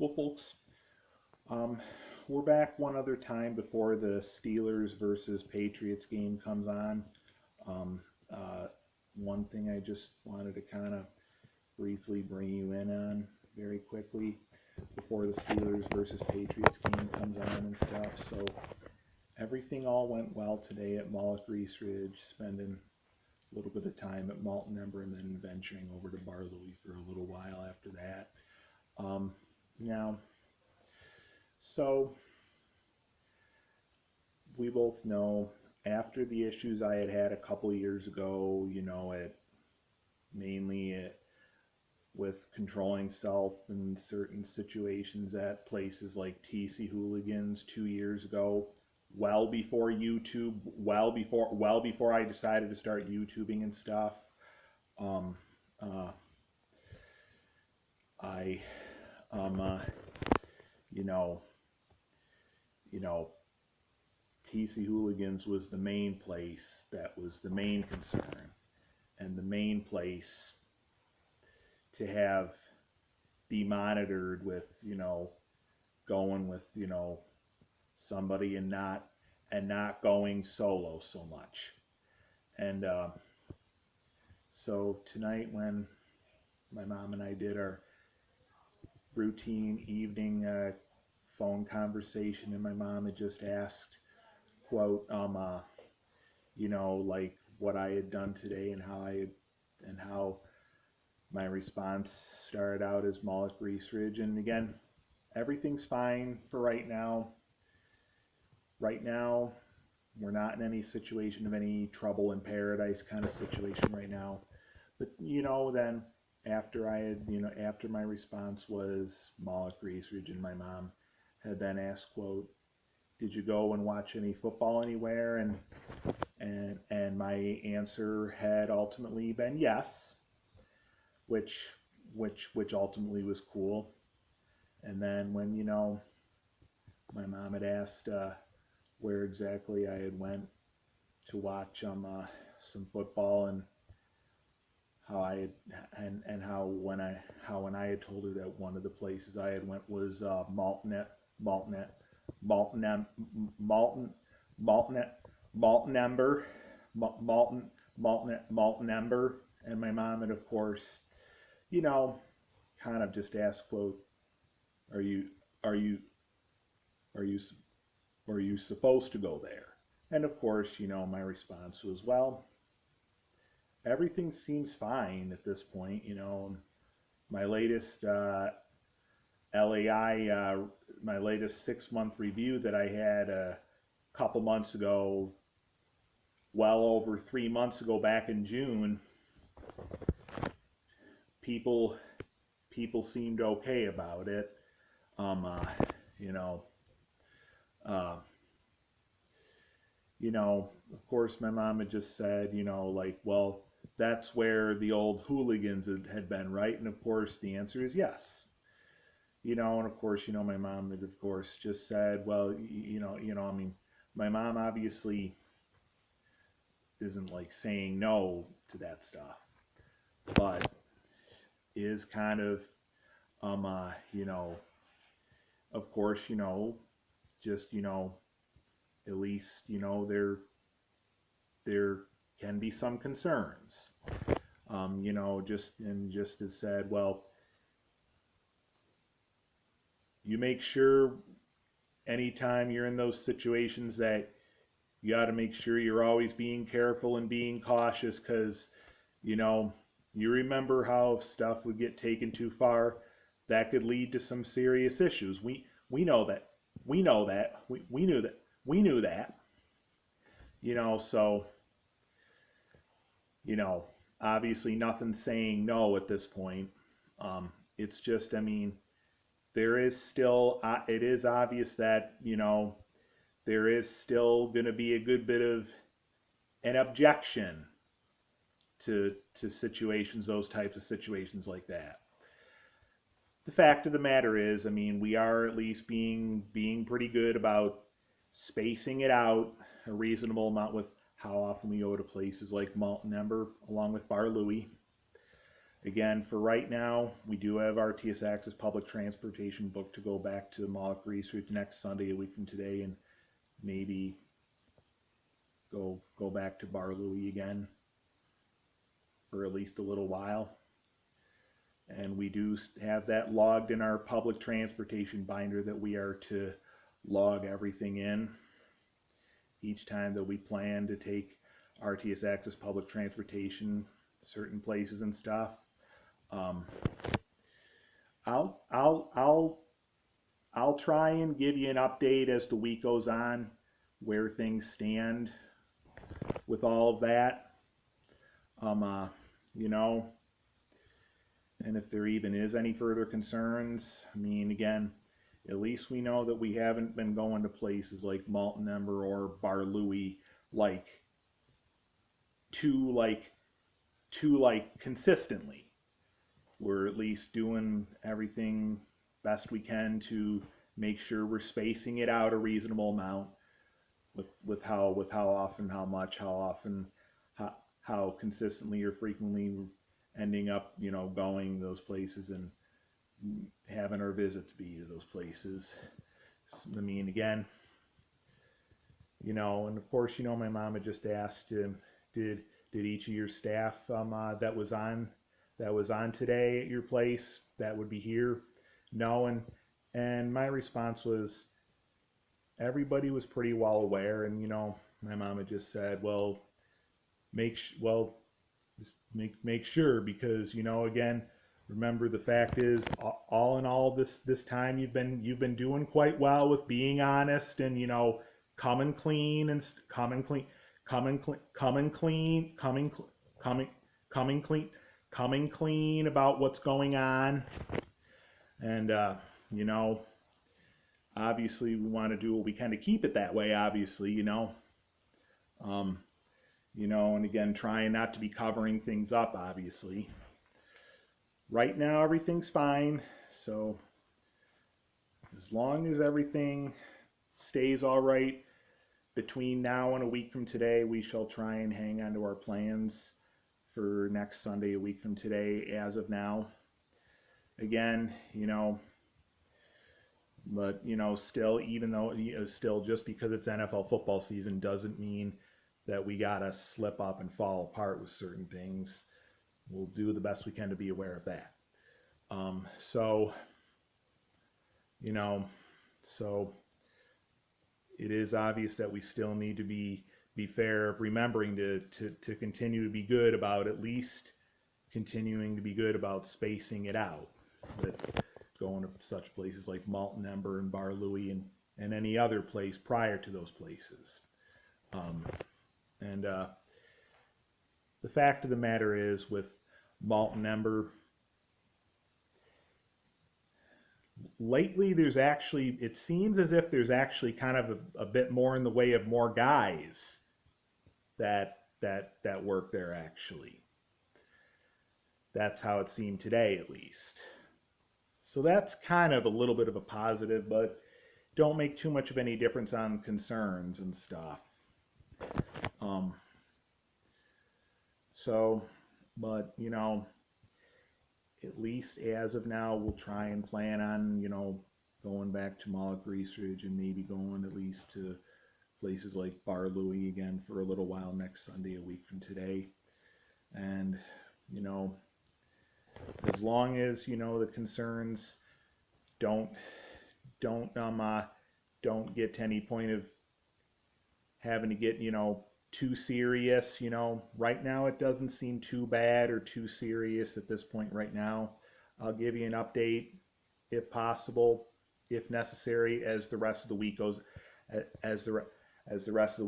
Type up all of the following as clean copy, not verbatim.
Well, folks, um, we're back one other time before the Steelers versus Patriots game comes on. Um, uh, One thing I just wanted to kind of briefly bring you in on very quickly before the Steelers versus Patriots game comes on and stuff. So everything all went well today at Malt Ridge, spending a little bit of time at Malt and Ember and then venturing over to Bar Louie for a little while after that. Um, Now, so we both know after the issues I had had a couple years ago, it mainly with controlling self in certain situations at places like TC Hooligans 2 years ago, well before YouTube, well before I decided to start YouTubing and stuff. Um, uh, I, um, uh, you know, you know, TC Hooligans was the main place that was the main concern and the main place to have be monitored with, going with, somebody and not going solo so much. And so tonight when my mom and I did our routine evening phone conversation, and my mom had just asked, quote, like what I had done today and how my response started out as Moloch Research. And again, everything's fine for right now. Right now, we're not in any situation of any trouble in paradise kind of situation right now. But then after my response was Moloch Research, and my mom had then asked, quote, did you go and watch any football anywhere? And my answer had ultimately been yes, which ultimately was cool. And then when my mom had asked where exactly I had went to watch some football, and how I had and how when I had told her that one of the places I had went was Malton Malton Malton Malton Malton Malton Ember Malton Ember. And my mom had, of course, you know kind of just asked, quote, are you are you are you are you supposed to go there? And of course, my response was, well, everything seems fine at this point. My latest LAI, my latest 6 month review that I had a couple months ago, well over 3 months ago, back in June, people seemed okay about it. Um, uh, you know, uh, of course, my mom had just said, like, well, that's where the old hooligans had been, right? And of course, the answer is yes. And of course, my mom had, of course, just said, well, I mean, my mom obviously isn't like saying no to that stuff, but is kind of, of course, just, at least, there can be some concerns. Just as said, well, you make sure anytime you're in those situations that you got to make sure you're always being careful and being cautious, because you remember how if stuff would get taken too far, that could lead to some serious issues. We know that. We knew that. We knew that. So obviously nothing's saying no at this point. It's just, I mean, there is still, it is obvious that, there is still going to be a good bit of an objection to situations, those types of situations like that. The fact of the matter is, I mean, we are at least being pretty good about spacing it out a reasonable amount with how often we go to places like Malt and Ember along with Bar Louie. Again, for right now, we do have RTS Access public transportation booked to go back to Malt Research next Sunday, a week from today, and maybe go back to Bar Louie again for at least a little while. And we do have that logged in our public transportation binder that we are to log everything in each time that we plan to take RTS Access public transportation certain places and stuff. I'll try and give you an update as the week goes on, where things stand with all of that. You know, and if there even is any further concerns, I mean, again, at least we know that we haven't been going to places like Malt and Ember or Bar Louie too consistently. We're at least doing everything best we can to make sure we're spacing it out a reasonable amount with how often, how much, how often, how consistently or frequently we're ending up, you know, going to those places and having our visits be to those places. I mean, again, you know, and of course, you know, my mom had just asked, did each of your staff that was on today at your place that would be here? No, and my response was everybody was pretty well aware, and you know, my mom had just said, well, make sure, because you know, again, remember the fact is, all in all, this time you've been doing quite well with being honest and, you know, coming clean about what's going on. And you know, obviously we want to do what we can to keep it that way, obviously, you know. You know, and again, trying not to be covering things up, obviously. Right now, everything's fine. So as long as everything stays all right between now and a week from today, we shall try and hang on to our plans for next Sunday, a week from today, as of now. Again, you know, but, you know, still, even though, still, just because it's NFL football season doesn't mean that we gotta slip up and fall apart with certain things. We'll do the best we can to be aware of that. So, you know, so it is obvious that we still need to be fair, remembering to continue to be good about, at least continuing to be good about spacing it out with going to such places like Malt and Ember and Bar Louie and any other place prior to those places. And the fact of the matter is, with Malt and Ember, lately it seems as if there's actually kind of a bit more in the way of more guys that work there, actually. That's how it seemed today, at least. So that's kind of a little bit of a positive, but don't make too much of any difference on concerns and stuff. So, but, you know, at least as of now, we'll try and plan on, you know, going back to Moloch Research and maybe going at least to places like Bar Louie again for a little while next Sunday, a week from today. And, you know, as long as, you know, the concerns don't get to any point of having to get, you know, too serious, you know. Right now it doesn't seem too bad or too serious at this point right now. I'll give you an update if possible, if necessary, as the rest of the week goes, as the rest of the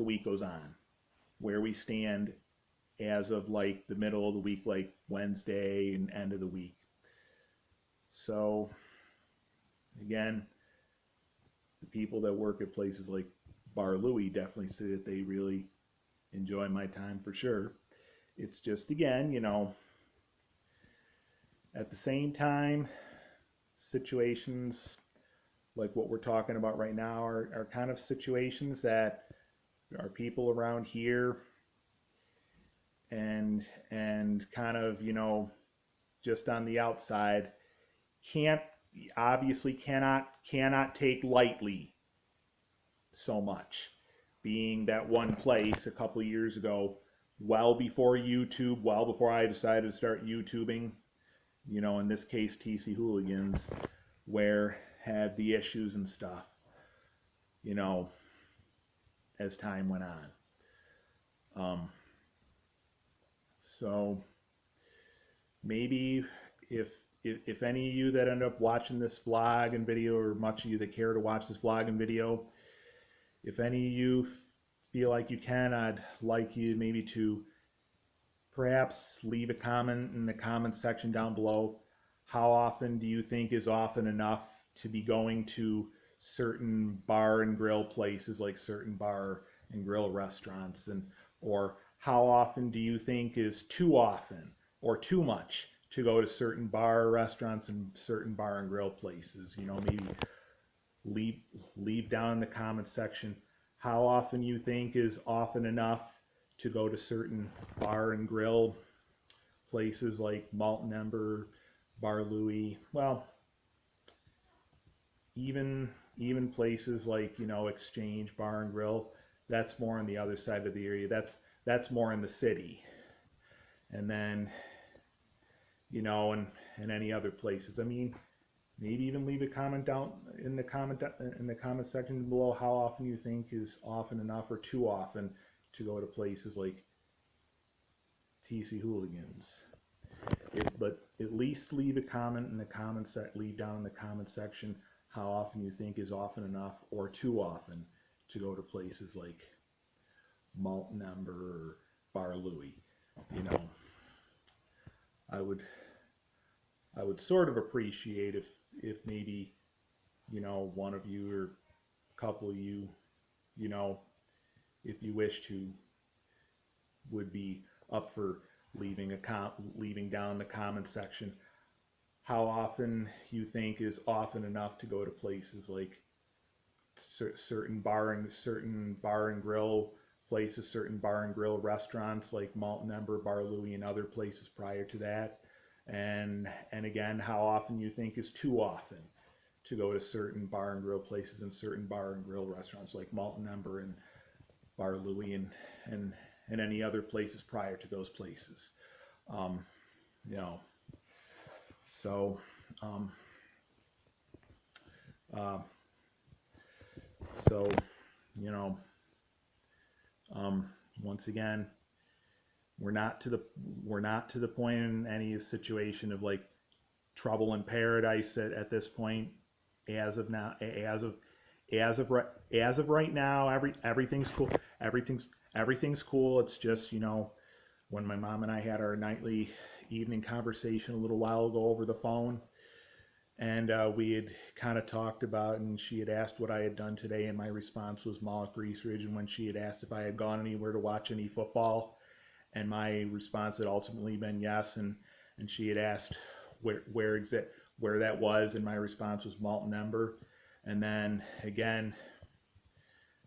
week goes on, where we stand as of like the middle of the week, like Wednesday and end of the week. So again, the people that work at places like Bar Louie definitely say that they really enjoy my time, for sure. It's just, again, you know, at the same time, situations like what we're talking about right now are kind of situations that people around here and kind of, you know, just on the outside cannot take lightly so much being that one place a couple of years ago, well before YouTube, well before I decided to start YouTubing, you know, in this case TC Hooligans, where had the issues and stuff, you know, as time went on. So maybe if any of you that end up watching this vlog and video, or much of you that care to watch this vlog and video, if any of you feel like you can, I'd like you maybe to perhaps leave a comment in the comment section down below. How often do you think is often enough to be going to certain bar and grill places, like certain bar and grill restaurants, and or how often do you think is too often or too much to go to certain bar restaurants and certain bar and grill places? You know, maybe leave down in the comment section how often you think is often enough to go to certain bar and grill places like Malt and Ember, Bar Louie, well, even places like, you know, Exchange Bar and Grill. That's more on the other side of the area. That's more in the city. And then, you know, and any other places. I mean, maybe even leave a comment down in the comment section below how often you think is often enough or too often to go to places like TC Hooligans. But at least leave a comment in the leave down in the comment section how often you think is often enough or too often to go to places like Malt and Ember or Bar Louie. You know, I would sort of appreciate if maybe, you know, one of you or a couple of you, you know, if you wish to, would be up for leaving down the comment section how often you think is often enough to go to places like certain bar and grill places, certain bar and grill restaurants like Malt and Ember, Bar Louie, and other places prior to that. And again, how often you think is too often to go to certain bar and grill places and certain bar and grill restaurants like Malt and Ember and Bar Louie and any other places prior to those places. You know, so you know, once again, we're not to the point in any situation of like trouble in paradise at this point. As of right now, everything's cool. Everything's cool. It's just, you know, when my mom and I had our nightly evening conversation a little while ago over the phone, and we had kind of talked about, and she had asked what I had done today, and my response was Malt Grease Ridge. And when she had asked if I had gone anywhere to watch any football, and my response had ultimately been yes, and she had asked where that was, and my response was Malt and Ember. And then again,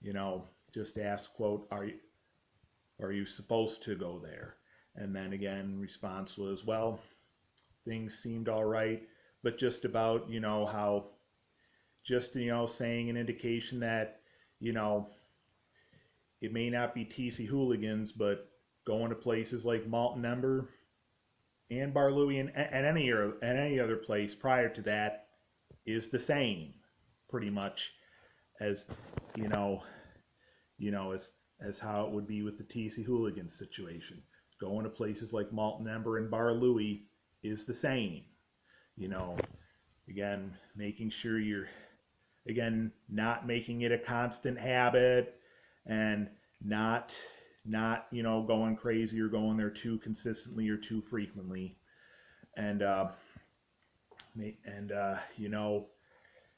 you know, just asked, quote, are you supposed to go there? And then again, response was, well, things seemed all right, but just about, you know, how, just, you know, saying an indication that, you know, it may not be TC Hooligans, but going to places like Malt and Ember and Bar Louie and any other place prior to that is the same, pretty much, as you know, as how it would be with the TC Hooligans situation. Going to places like Malt and Ember and Bar Louie is the same. You know, again, making sure you're, again, not making it a constant habit, and not you know, going crazy or going there too consistently or too frequently, and you know,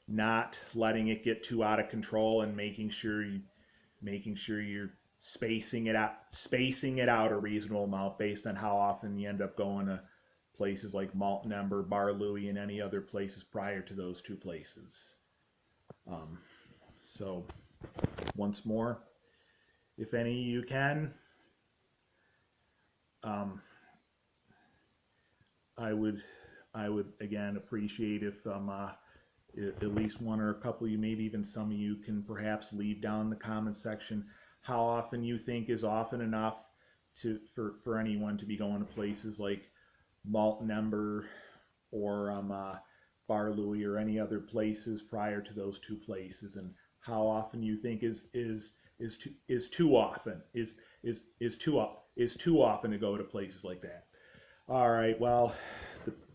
not letting it get too out of control, and making sure you're spacing it out a reasonable amount based on how often you end up going to places like Malt and Ember, Bar Louie, and any other places prior to those two places. So once more, if any of you can, um, I would again appreciate if at least one or a couple of you, maybe even some of you, can perhaps leave down in the comments section how often you think is often enough for anyone to be going to places like Malt and Ember or Bar Louie or any other places prior to those two places, and how often you think is too often is too often to go to places like that. All right, well,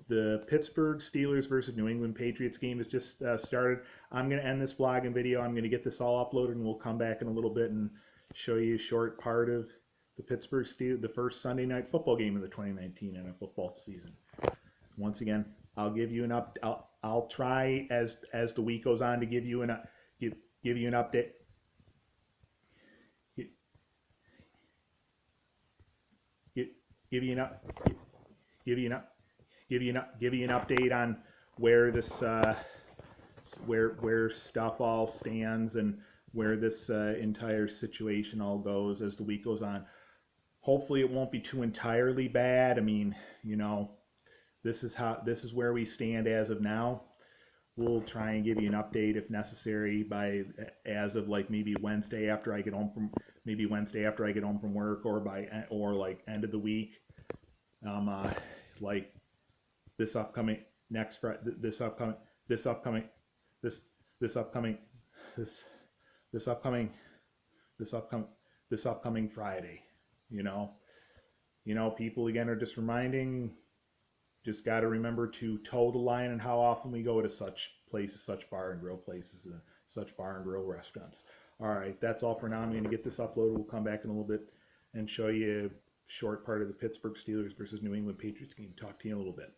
the Pittsburgh Steelers versus New England Patriots game has just started. I'm going to end this vlog and video. I'm going to get this all uploaded, and we'll come back in a little bit and show you a short part of the Pittsburgh Steelers, the first Sunday night football game of the 2019 NFL football season. Once again, I'll give you an I'll try as the week goes on to give you an give you an update. Give you an update on where this where stuff all stands and where this entire situation all goes as the week goes on. Hopefully it won't be too entirely bad. I mean, you know, this is where we stand as of now. We'll try and give you an update if necessary as of like maybe Wednesday after I get home from work, or like end of the week. Like this upcoming Friday. People again are just reminding. Just got to remember to toe the line and how often we go to such places, such bar and grill places, and such bar and grill restaurants. All right, that's all for now. I'm going to get this uploaded. We'll come back in a little bit and show you a short part of the Pittsburgh Steelers versus New England Patriots game. Talk to you in a little bit.